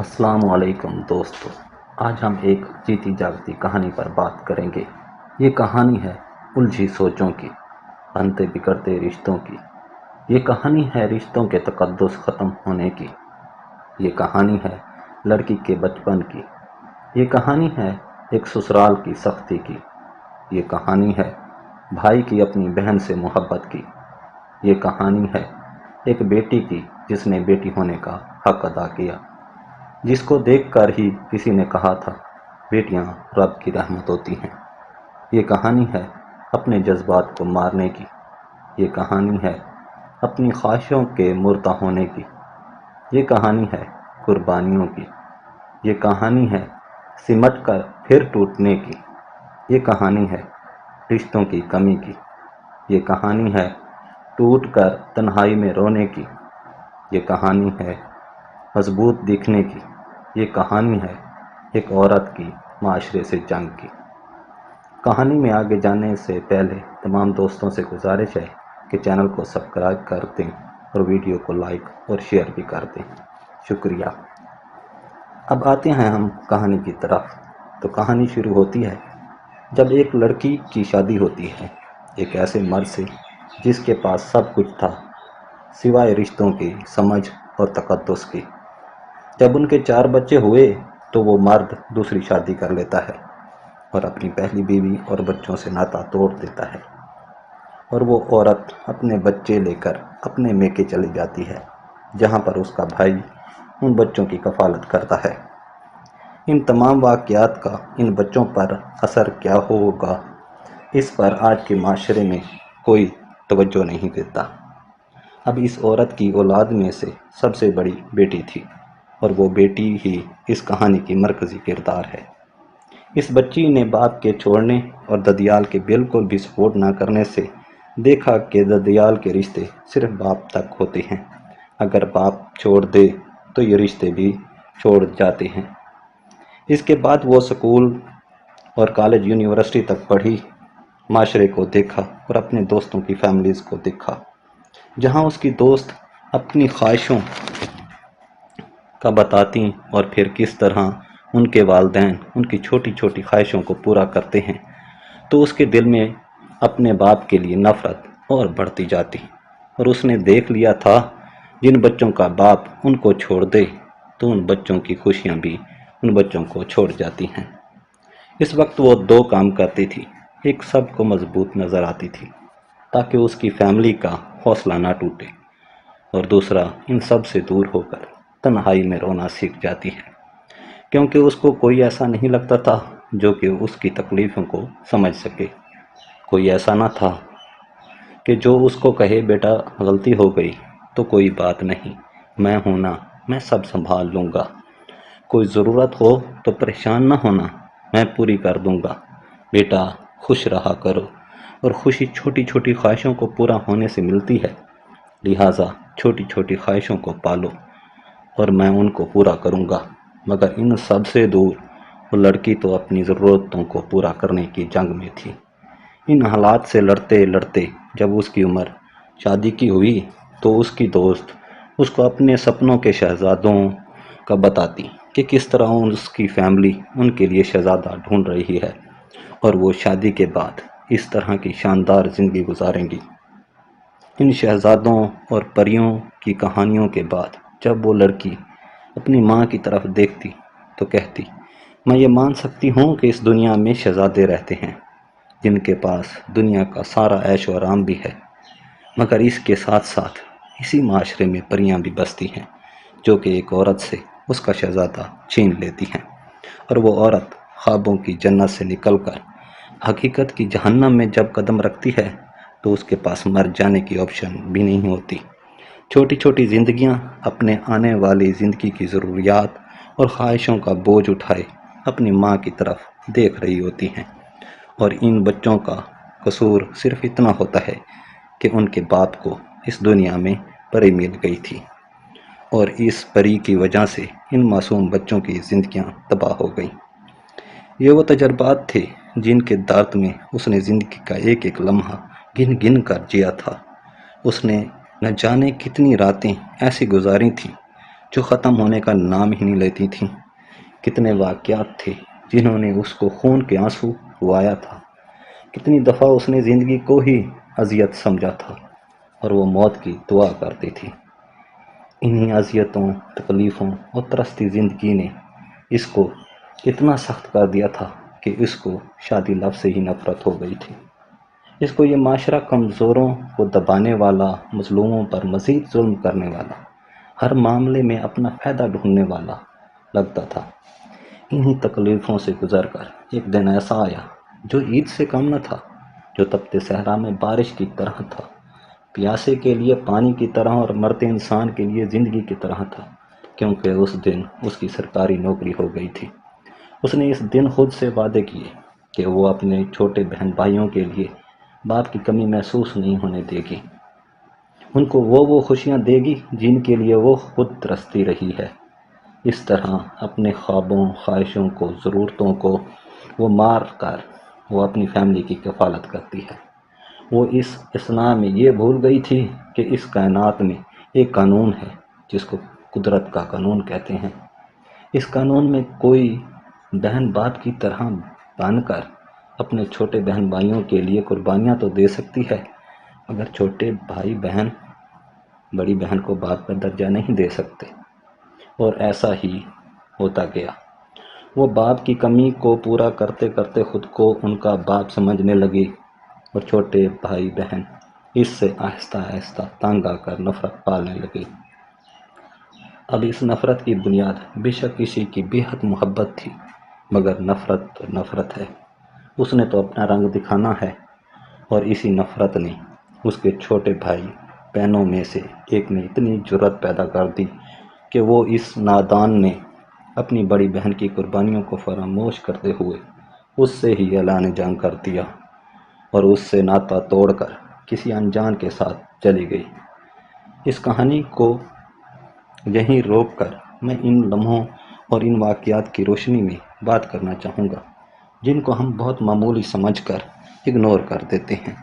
السلام علیکم دوستو، آج ہم ایک جیتی جاگتی کہانی پر بات کریں گے۔ یہ کہانی ہے الجھی سوچوں کی، بنتے بگڑتے رشتوں کی۔ یہ کہانی ہے رشتوں کے تقدس ختم ہونے کی۔ یہ کہانی ہے لڑکی کے بچپن کی۔ یہ کہانی ہے ایک سسرال کی سختی کی۔ یہ کہانی ہے بھائی کی اپنی بہن سے محبت کی۔ یہ کہانی ہے ایک بیٹی کی جس نے بیٹی ہونے کا حق ادا کیا، جس کو دیکھ کر ہی کسی نے کہا تھا بیٹیاں رب کی رحمت ہوتی ہیں۔ یہ کہانی ہے اپنے جذبات کو مارنے کی۔ یہ کہانی ہے اپنی خواہشوں کے مردہ ہونے کی۔ یہ کہانی ہے قربانیوں کی۔ یہ کہانی ہے سمٹ کر پھر ٹوٹنے کی۔ یہ کہانی ہے رشتوں کی کمی کی۔ یہ کہانی ہے ٹوٹ کر تنہائی میں رونے کی۔ یہ کہانی ہے مضبوط دکھنے کی۔ یہ کہانی ہے ایک عورت کی معاشرے سے جنگ کی۔ کہانی میں آگے جانے سے پہلے تمام دوستوں سے گزارش ہے کہ چینل کو سبسکرائب کر دیں اور ویڈیو کو لائک اور شیئر بھی کر دیں۔ شکریہ۔ اب آتے ہیں ہم کہانی کی طرف۔ تو کہانی شروع ہوتی ہے جب ایک لڑکی کی شادی ہوتی ہے ایک ایسے مرد سے جس کے پاس سب کچھ تھا سوائے رشتوں کی سمجھ اور تقدس کی۔ جب ان کے 4 بچے ہوئے تو وہ مرد دوسری شادی کر لیتا ہے اور اپنی پہلی بیوی اور بچوں سے ناتا توڑ دیتا ہے، اور وہ عورت اپنے بچے لے کر اپنے میکے چلی جاتی ہے جہاں پر اس کا بھائی ان بچوں کی کفالت کرتا ہے۔ ان تمام واقعات کا ان بچوں پر اثر کیا ہوگا اس پر آج کے معاشرے میں کوئی توجہ نہیں دیتا۔ اب اس عورت کی اولاد میں سے سب سے بڑی بیٹی تھی اور وہ بیٹی ہی اس کہانی کی مرکزی کردار ہے۔ اس بچی نے باپ کے چھوڑنے اور ددیال کے بالکل بھی سپورٹ نہ کرنے سے دیکھا کہ ددیال کے رشتے صرف باپ تک ہوتے ہیں، اگر باپ چھوڑ دے تو یہ رشتے بھی چھوڑ جاتے ہیں۔ اس کے بعد وہ اسکول اور کالج یونیورسٹی تک پڑھی، معاشرے کو دیکھا اور اپنے دوستوں کی فیملیز کو دیکھا جہاں اس کی دوست اپنی خواہشوں کا بتاتی اور پھر کس طرح ان کے والدین ان کی چھوٹی چھوٹی خواہشوں کو پورا کرتے ہیں، تو اس کے دل میں اپنے باپ کے لیے نفرت اور بڑھتی جاتی، اور اس نے دیکھ لیا تھا جن بچوں کا باپ ان کو چھوڑ دے تو ان بچوں کی خوشیاں بھی ان بچوں کو چھوڑ جاتی ہیں۔ اس وقت وہ 2 کام کرتی تھی، ایک سب کو مضبوط نظر آتی تھی تاکہ اس کی فیملی کا حوصلہ نہ ٹوٹے، اور دوسرا ان سب سے دور ہو کر تنہائی میں رونا سیکھ جاتی ہے، کیونکہ اس کو کوئی ایسا نہیں لگتا تھا جو کہ اس کی تکلیفوں کو سمجھ سکے۔ کوئی ایسا نہ تھا کہ جو اس کو کہے بیٹا غلطی ہو گئی تو کوئی بات نہیں، میں ہوں نا، میں سب سنبھال لوں گا، کوئی ضرورت ہو تو پریشان نہ ہونا، میں پوری کر دوں گا، بیٹا خوش رہا کرو، اور خوشی چھوٹی چھوٹی خواہشوں کو پورا ہونے سے ملتی ہے، لہٰذا چھوٹی چھوٹی خواہشوں کو پالو اور میں ان کو پورا کروں گا۔ مگر ان سب سے دور وہ لڑکی تو اپنی ضرورتوں کو پورا کرنے کی جنگ میں تھی۔ ان حالات سے لڑتے لڑتے جب اس کی عمر شادی کی ہوئی تو اس کی دوست اس کو اپنے سپنوں کے شہزادوں کا بتاتی کہ کس طرح اس کی فیملی ان کے لیے شہزادہ ڈھونڈ رہی ہے اور وہ شادی کے بعد اس طرح کی شاندار زندگی گزاریں گی۔ ان شہزادوں اور پریوں کی کہانیوں کے بعد جب وہ لڑکی اپنی ماں کی طرف دیکھتی تو کہتی، میں یہ مان سکتی ہوں کہ اس دنیا میں شہزادے رہتے ہیں جن کے پاس دنیا کا سارا عیش و آرام بھی ہے، مگر اس کے ساتھ ساتھ اسی معاشرے میں پریاں بھی بستی ہیں جو کہ ایک عورت سے اس کا شہزادہ چھین لیتی ہیں، اور وہ عورت خوابوں کی جنت سے نکل کر حقیقت کی جہنم میں جب قدم رکھتی ہے تو اس کے پاس مر جانے کی آپشن بھی نہیں ہوتی۔ چھوٹی چھوٹی زندگیاں اپنے آنے والی زندگی کی ضروریات اور خواہشوں کا بوجھ اٹھائے اپنی ماں کی طرف دیکھ رہی ہوتی ہیں، اور ان بچوں کا قصور صرف اتنا ہوتا ہے کہ ان کے باپ کو اس دنیا میں پری مل گئی تھی، اور اس پری کی وجہ سے ان معصوم بچوں کی زندگیاں تباہ ہو گئیں۔ یہ وہ تجربات تھے جن کے درد میں اس نے زندگی کا ایک ایک لمحہ گن گن کر جیا تھا۔ اس نے نہ جانے کتنی راتیں ایسی گزاری تھیں جو ختم ہونے کا نام ہی نہیں لیتی تھیں۔ کتنے واقعات تھے جنہوں نے اس کو خون کے آنسو روایا تھا، کتنی دفعہ اس نے زندگی کو ہی اذیت سمجھا تھا اور وہ موت کی دعا کرتی تھی۔ انہی اذیتوں، تکلیفوں اور ترستی زندگی نے اس کو اتنا سخت کر دیا تھا کہ اس کو شادی لفظ سے ہی نفرت ہو گئی تھی۔ اس کو یہ معاشرہ کمزوروں کو دبانے والا، مظلوموں پر مزید ظلم کرنے والا، ہر معاملے میں اپنا فائدہ ڈھونڈنے والا لگتا تھا۔ انہی تکلیفوں سے گزر کر ایک دن ایسا آیا جو عید سے کم نہ تھا، جو تپتے صحرا میں بارش کی طرح تھا، پیاسے کے لیے پانی کی طرح اور مرتے انسان کے لیے زندگی کی طرح تھا، کیونکہ اس دن اس کی سرکاری نوکری ہو گئی تھی۔ اس نے اس دن خود سے وعدے کیے کہ وہ اپنے چھوٹے بہن بھائیوں کے لیے باپ کی کمی محسوس نہیں ہونے دے گی، ان کو وہ خوشیاں دے گی جن کے لیے وہ خود ترستی رہی ہے۔ اس طرح اپنے خوابوں، خواہشوں کو، ضرورتوں کو وہ مار کر وہ اپنی فیملی کی کفالت کرتی ہے۔ وہ اس اثناء میں یہ بھول گئی تھی کہ اس کائنات میں ایک قانون ہے جس کو قدرت کا قانون کہتے ہیں۔ اس قانون میں کوئی بہن باپ کی طرح بن کر اپنے چھوٹے بہن بھائیوں کے لیے قربانیاں تو دے سکتی ہے، مگر چھوٹے بھائی بہن بڑی بہن کو باپ کا درجہ نہیں دے سکتے۔ اور ایسا ہی ہوتا گیا۔ وہ باپ کی کمی کو پورا کرتے کرتے خود کو ان کا باپ سمجھنے لگی اور چھوٹے بھائی بہن اس سے آہستہ آہستہ تنگ آ کر نفرت پالنے لگے۔ اب اس نفرت کی بنیاد بے شک کسی کی بے حد محبت تھی، مگر نفرت تو نفرت ہے، اس نے تو اپنا رنگ دکھانا ہے۔ اور اسی نفرت نے اس کے چھوٹے بھائی بہنوں میں سے ایک نے اتنی جرأت پیدا کر دی کہ وہ اس نادان نے اپنی بڑی بہن کی قربانیوں کو فراموش کرتے ہوئے اس سے ہی اعلان جنگ کر دیا اور اس سے ناطہ توڑ کر کسی انجان کے ساتھ چلی گئی۔ اس کہانی کو یہیں روک کر میں ان لمحوں اور ان واقعات کی روشنی میں بات کرنا چاہوں گا جن کو ہم بہت معمولی سمجھ کر اگنور کر دیتے ہیں،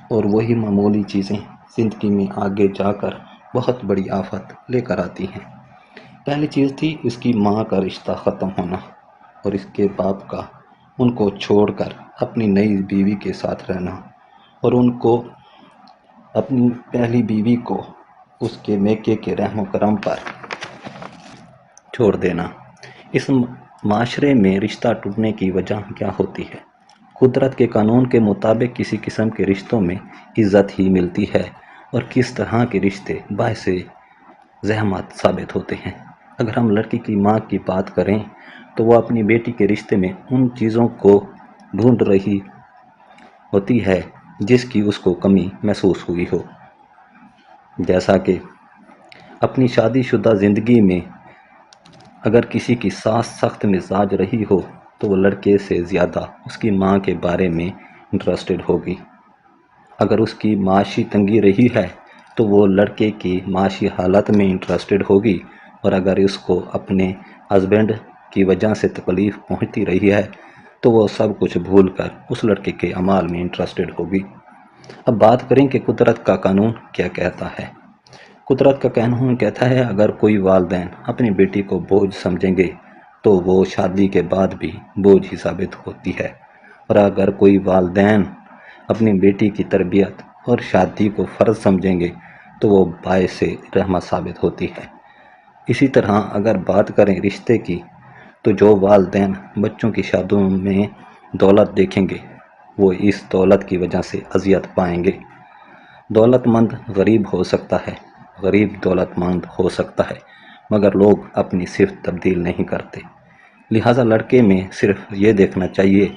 اور وہی معمولی چیزیں زندگی میں آگے جا کر بہت بڑی آفت لے کر آتی ہیں۔ پہلی چیز تھی اس کی ماں کا رشتہ ختم ہونا اور اس کے باپ کا ان کو چھوڑ کر اپنی نئی بیوی کے ساتھ رہنا، اور ان کو اپنی پہلی بیوی کو اس کے میکے کے رحم و کرم پر چھوڑ دینا۔ اس معاشرے میں رشتہ ٹوٹنے کی وجہ کیا ہوتی ہے؟ قدرت کے قانون کے مطابق کسی قسم کے رشتوں میں عزت ہی ملتی ہے، اور کس طرح کے رشتے باعث زحمت ثابت ہوتے ہیں۔ اگر ہم لڑکی کی ماں کی بات کریں تو وہ اپنی بیٹی کے رشتے میں ان چیزوں کو ڈھونڈ رہی ہوتی ہے جس کی اس کو کمی محسوس ہوئی ہو، جیسا کہ اپنی شادی شدہ زندگی میں اگر کسی کی ساس سخت مزاج رہی ہو تو وہ لڑکے سے زیادہ اس کی ماں کے بارے میں انٹرسٹڈ ہوگی۔ اگر اس کی معاشی تنگی رہی ہے تو وہ لڑکے کی معاشی حالت میں انٹرسٹڈ ہوگی، اور اگر اس کو اپنے ہسبینڈ کی وجہ سے تکلیف پہنچتی رہی ہے تو وہ سب کچھ بھول کر اس لڑکے کے اعمال میں انٹرسٹڈ ہوگی۔ اب بات کریں کہ قدرت کا قانون کیا کہتا ہے۔ قدرت کا قانون کہتا ہے اگر کوئی والدین اپنی بیٹی کو بوجھ سمجھیں گے تو وہ شادی کے بعد بھی بوجھ ہی ثابت ہوتی ہے، اور اگر کوئی والدین اپنی بیٹی کی تربیت اور شادی کو فرض سمجھیں گے تو وہ باعث رحمت ثابت ہوتی ہے۔ اسی طرح اگر بات کریں رشتے کی تو جو والدین بچوں کی شادیوں میں دولت دیکھیں گے وہ اس دولت کی وجہ سے اذیت پائیں گے۔ دولت مند غریب ہو سکتا ہے، غریب دولت مند ہو سکتا ہے، مگر لوگ اپنی صفت تبدیل نہیں کرتے۔ لہٰذا لڑکے میں صرف یہ دیکھنا چاہیے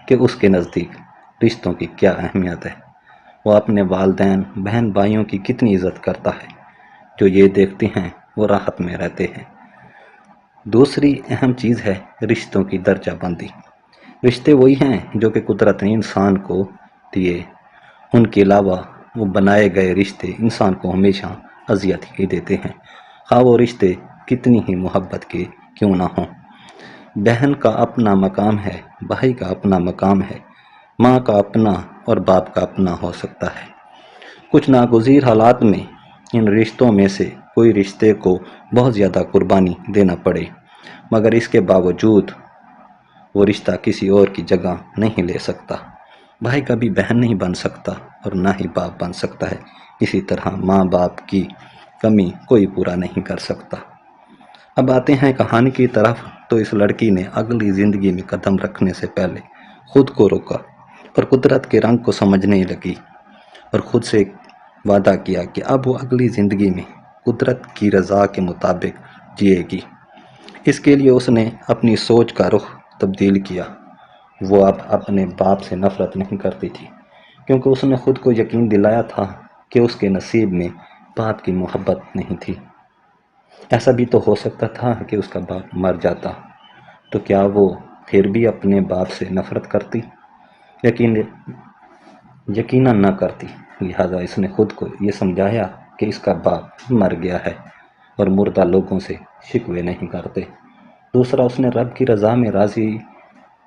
کہ اس کے نزدیک رشتوں کی کیا اہمیت ہے، وہ اپنے والدین بہن بھائیوں کی کتنی عزت کرتا ہے۔ جو یہ دیکھتے ہیں وہ راحت میں رہتے ہیں۔ دوسری اہم چیز ہے رشتوں کی درجہ بندی۔ رشتے وہی ہیں جو کہ قدرت نے انسان کو دیے، ان کے علاوہ وہ بنائے گئے رشتے انسان کو ہمیشہ اذیت ہی دیتے ہیں، خواہ وہ رشتے کتنی ہی محبت کے کیوں نہ ہوں۔ بہن کا اپنا مقام ہے، بھائی کا اپنا مقام ہے، ماں کا اپنا اور باپ کا اپنا ہو سکتا ہے۔ کچھ ناگزیر حالات میں ان رشتوں میں سے کوئی رشتے کو بہت زیادہ قربانی دینا پڑے، مگر اس کے باوجود وہ رشتہ کسی اور کی جگہ نہیں لے سکتا۔ بھائی کبھی بہن نہیں بن سکتا اور نہ ہی باپ بن سکتا ہے، اسی طرح ماں باپ کی کمی کوئی پورا نہیں کر سکتا۔ اب آتے ہیں کہانی کی طرف، تو اس لڑکی نے اگلی زندگی میں قدم رکھنے سے پہلے خود کو روکا اور قدرت کے رنگ کو سمجھنے لگی، اور خود سے وعدہ کیا کہ اب وہ اگلی زندگی میں قدرت کی رضا کے مطابق جیے گی۔ اس کے لیے اس نے اپنی سوچ کا رخ تبدیل کیا۔ وہ اب اپنے باپ سے نفرت نہیں کرتی تھی، کیونکہ اس نے خود کو یقین دلایا تھا کہ اس کے نصیب میں باپ کی محبت نہیں تھی۔ ایسا بھی تو ہو سکتا تھا کہ اس کا باپ مر جاتا، تو کیا وہ پھر بھی اپنے باپ سے نفرت کرتی؟ یقیناً نہ کرتی۔ لہٰذا اس نے خود کو یہ سمجھایا کہ اس کا باپ مر گیا ہے، اور مردہ لوگوں سے شکوے نہیں کرتے۔ دوسرا، اس نے رب کی رضا میں راضی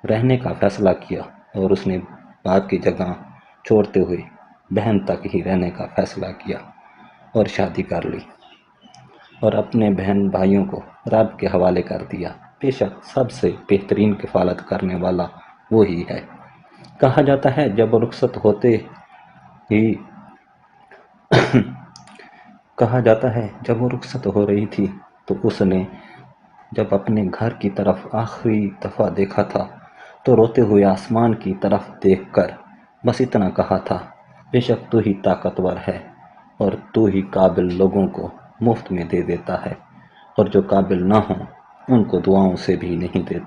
رہنے کا فیصلہ کیا، اور اس نے باپ کی جگہ چھوڑتے ہوئے بہن تک ہی رہنے کا فیصلہ کیا اور شادی کر لی، اور اپنے بہن بھائیوں کو رب کے حوالے کر دیا۔ بے شک سب سے بہترین کفالت کرنے والا وہی ہے۔ کہا جاتا ہے جب وہ رخصت ہو رہی تھی تو اس نے جب اپنے گھر کی طرف آخری دفعہ دیکھا تھا تو روتے ہوئے آسمان کی طرف دیکھ کر بس اتنا کہا تھا، بے شک تو ہی طاقتور ہے اور تو ہی قابل لوگوں کو مفت میں دے دیتا ہے، اور جو قابل نہ ہوں ان کو دعاؤں سے بھی نہیں دیتا۔